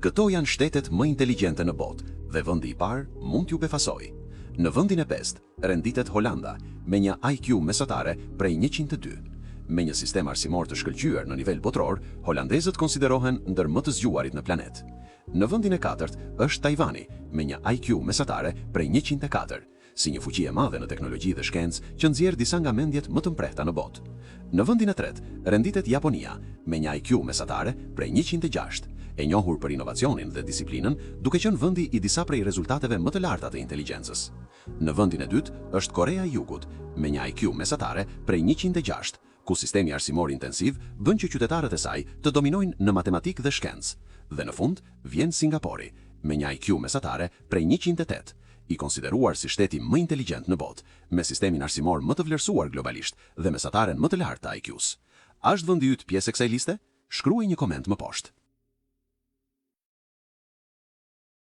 Këto janë shtetet më inteligjente në botë dhe vendi i parë mund t'ju befasojë. Në vendin e 5 renditet Holanda me një IQ mesatare prej 102. Me një sistem arsimor të shkëlqyer në nivel botror, holandezët konsiderohen ndër më të zgjuarit në planet. Në vendin e 4 është Tajvani me një IQ mesatare prej 104, si një fuqi e madhe në teknologji dhe shkencë që nxjerr disa nga mendjet më të mprehta në botë. Në vendin e 3 renditet Japonia me një IQ mesatare prej 106, e njohur për inovacionin dhe disiplinën, duke qenë vendi i disa prej rezultateve më të larta të inteligjencës. Në vendin e 2 është Korea e Jugut me një IQ mesatare prej 106, ku sistemi arsimor intensiv bën që qytetarët e saj të dominojnë në matematikë dhe shkencë. Dhe në fund vjen Singapori me një IQ mesatare prej 108, i konsideruar si shteti më inteligjent në botë, me sistemin arsimor më të vlerësuar globalisht dhe mesataren më të lartë të IQ-s. A është vendi yt pjesë e kësaj liste? Shkruaj një koment më poshtë.